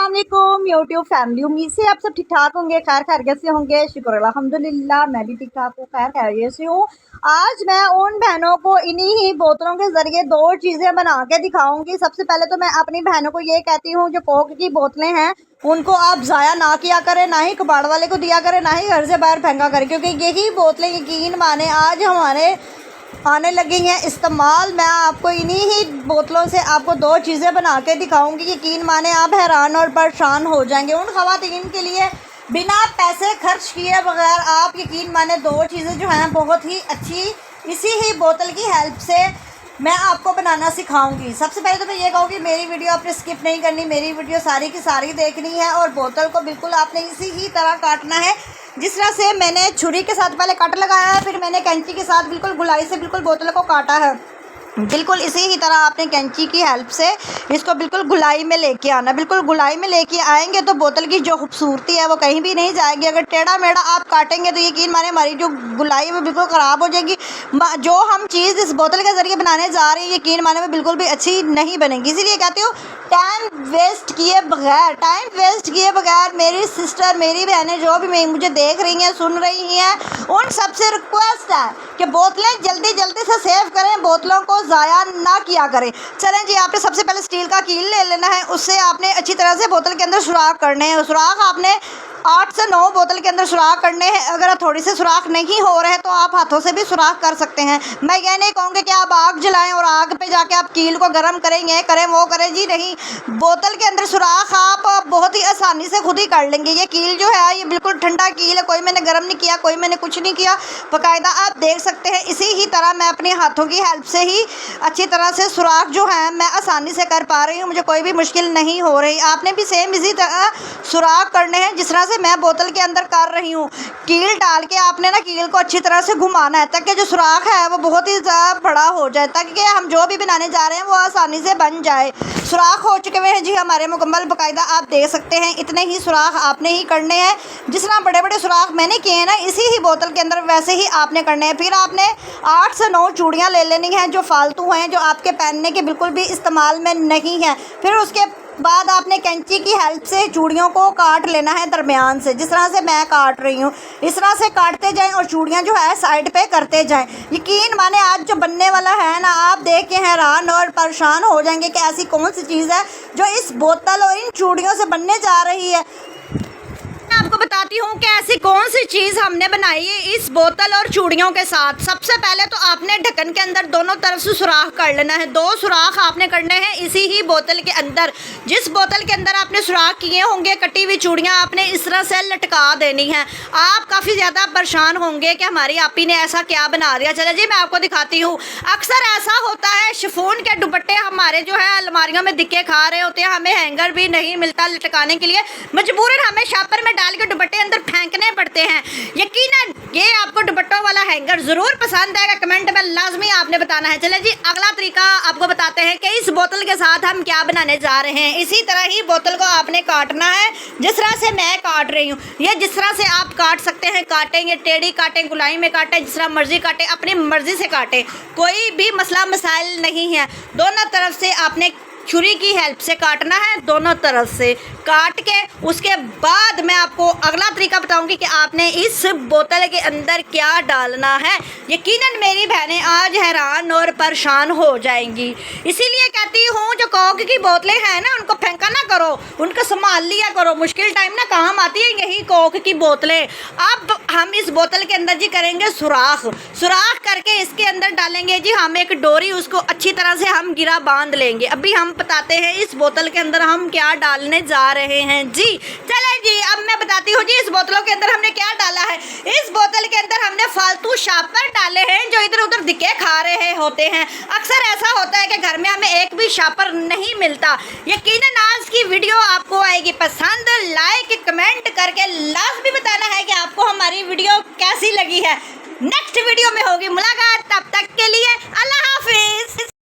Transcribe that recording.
अस्सलाम वालेकुम YouTube family. उम्मीद से आप सब ठीक ठाक होंगे, खैर खैरियत से होंगे। शुक्र अल्हम्दुलिल्लाह मैं भी ठीक ठाक हूँ, खैर खैरियत से हूँ। आज मैं उन बहनों को इन्हीं ही बोतलों के ज़रिए दो चीज़ें बना के दिखाऊंगी। सबसे पहले तो मैं अपनी बहनों को ये कहती हूँ, जो कोक की बोतलें हैं उनको आप ज़ाया ना किया करें, ना ही कबाड़ वाले को दिया करें, ना ही घर से बाहर फेंका करें, क्योंकि यही बोतलें यकीन माने आज हमारे आने लगी हैं इस्तेमाल। मैं आपको इन्हीं ही बोतलों से आपको दो चीज़ें बना के दिखाऊंगी। यकीन माने आप हैरान और परेशान हो जाएंगे। उन ख़वातीन के लिए बिना पैसे खर्च किए बगैर आप यकीन माने दो चीज़ें जो हैं बहुत ही अच्छी इसी ही बोतल की हेल्प से मैं आपको बनाना सिखाऊंगी। सबसे पहले तो मैं ये कहूँगी मेरी वीडियो आपने स्किप नहीं करनी, मेरी वीडियो सारी की सारी देखनी है और बोतल को बिल्कुल आपने इसी ही तरह काटना है जिस तरह से मैंने छुरी के साथ पहले कट लगाया है, फिर मैंने कैंची के साथ बिल्कुल गुलाई से बिल्कुल बोतल को काटा है। बिल्कुल इसी ही तरह आपने कैंची की हेल्प से इसको बिल्कुल गुलाई में लेके आना। बिल्कुल गुलाई में लेके आएंगे तो बोतल की जो खूबसूरती है वो कहीं भी नहीं जाएगी। अगर टेढ़ा मेढ़ा आप काटेंगे तो यकीन माने हमारी जो गुलाई वो बिल्कुल ख़राब हो जाएगी। जो हम चीज़ इस बोतल के ज़रिए बनाने जा रहे हैं यकीन माने वो बिल्कुल भी अच्छी नहीं बनेगी। इसीलिए कहती हूँ टाइम वेस्ट किए बगैर मेरी सिस्टर, मेरी बहनें जो भी मुझे देख रही हैं, सुन रही हैं, उन सबसे रिक्वेस्ट है कि बोतलें जल्दी जल्दी से सेव करें, बोतलों को ज़ाया ना किया करें। चलें जी, आपने सबसे पहले स्टील का कील ले लेना है। उससे आपने अच्छी तरह से बोतल के अंदर सुराख करने हैं। सुराख आपने 8 से 9 बोतल के अंदर सुराख करने हैं। अगर थोड़ी से सुराख नहीं हो रहे तो आप हाथों से भी सुराख कर सकते हैं। मैं ये नहीं कहूँगी कि आप आग जलाएं और आग पे जाके आप कील को गर्म करेंगे, करें वो करें, जी नहीं। बोतल के अंदर सुराख आप बहुत ही आसानी से खुद ही कर लेंगे। ये कील जो है ये बिल्कुल ठंडा कील है, कोई मैंने गर्म नहीं किया, कोई मैंने कुछ नहीं किया, बाकायदा आप देख सकते हैं। इसी ही तरह मैं अपने हाथों की हेल्प से ही अच्छी तरह से सुराख जो है मैं आसानी से कर पा रही हूँ, मुझे कोई भी मुश्किल नहीं हो रही। आपने भी सेम इसी तरह सुराख करने हैं जिस तरह से मैं बोतल के अंदर कर रही हूँ। कील डाल के आपने ना कील को अच्छी तरह से घुमाना है ताकि जो सुराख है वो बहुत ही ज़्यादा बड़ा हो जाए, ताकि हम जो भी बनाने जा रहे हैं वो आसानी से बन जाए। सुराख हो चुके हुए हैं जी हमारे मुकम्मल, बाकायदा आप देख सकते हैं। इतने ही सुराख आपने ही करने हैं। जिस तरह बड़े बड़े सुराख मैंने किए हैं ना इसी ही बोतल के अंदर वैसे ही आपने करने हैं। फिर आपने 8 से 9 चूड़ियाँ ले लेनी हैं जो फालतू हैं, जो आपके पहनने के बिल्कुल भी इस्तेमाल में नहीं है। फिर उसके बाद आपने कैंची की हेल्प से चूड़ियों को काट लेना है दरमियान से, जिस तरह से मैं काट रही हूँ। इस तरह से काटते जाएं और चूड़ियाँ जो है साइड पे करते जाएं। यकीन माने आज जो बनने वाला है ना, आप देख के हैरान और परेशान हो जाएंगे कि ऐसी कौन सी चीज़ है जो इस बोतल और इन चूड़ियों से बनने जा रही है। मैं आपको बताती हूँ कि ऐसी कौन सी चीज़ हमने बनाई है इस बोतल और चूड़ियों के साथ। सबसे पहले तो आपने ढक्कन के अंदर दोनों तरफ से सुराख कर लेना है। 2 सुराख आपने करने हैं इसी ही बोतल के अंदर। जिस बोतल के अंदर आपने सुराख किए होंगे कटी हुई चूड़ियाँ आपने इस तरह से लटका देनी है। आप काफ़ी ज़्यादा परेशान होंगे कि हमारी आपी ने ऐसा क्या बना दिया। चले जी मैं आपको दिखाती हूँ। अक्सर ऐसा होता है शिफॉन के दुपट्टे हमारे जो है अलमारियों में दिक्के खा रहे होते हैं, हमें हैंगर भी नहीं मिलता लटकाने के लिए, मजबूरन हमें शापर में डाल के दुपट्टे अंदर फेंकने पड़ते हैं। यकीनन ये आपको दुपट्टों वाला हैंगर ज़रूर पसंद आएगा, कमेंट में लाजमी आपने बताना है। चले जी अगला तरीका आपको बताते हैं कि इस बोतल के साथ हम क्या बनाने जा रहे हैं। इसी तरह ही बोतल को आपने काटना है जिस तरह से मैं काट रही हूँ। ये जिस तरह से आप काट सकते हैं काटें, ये टेढ़ी काटें, गुलाई में काटें, जिस तरह मर्जी काटें, अपनी मर्जी से काटें, कोई भी मसला मसाइल नहीं है। दोनों तरफ से आपने छुरी की हेल्प से काटना है, दोनों तरफ से काट के उसके बाद मैं आपको अगला तरीका बताऊंगी कि आपने इस बोतल के अंदर क्या डालना है। यकीनन मेरी बहनें आज हैरान और परेशान हो जाएंगी। इसीलिए कहती हूँ जो कोक की बोतलें हैं ना उनको फेंका ना करो, उनको संभाल लिया करो। मुश्किल टाइम ना काम आती है यही कोक की बोतलें। अब हम इस बोतल के अंदर जी करेंगे सुराख। सुराख करके इसके अंदर डालेंगे जी हम एक डोरी, उसको अच्छी तरह से हम गिरा बांध लेंगे। अभी हम बताते हैं इस बोतल के अंदर हम क्या डालने जा रहे हैं जी। चले जी अब मैं बताती हूँ जी इस बोतलों के अंदर हमने क्या डाला है। इस बोतल के अंदर हमने फालतू शापर डाले हैं जो इधर उधर दिक्के खा रहे होते हैं। अक्सर ऐसा होता है कि घर में हमें एक भी शापर नहीं मिलता। यकीनन आज की वीडियो आपको आएगी पसंद। लाइक कमेंट करके लाजमी बताना है कि आपको हमारी वीडियो कैसी लगी है। नेक्स्ट वीडियो में होगी मुलाकात, तब तक के लिए अल्लाह हाफिज।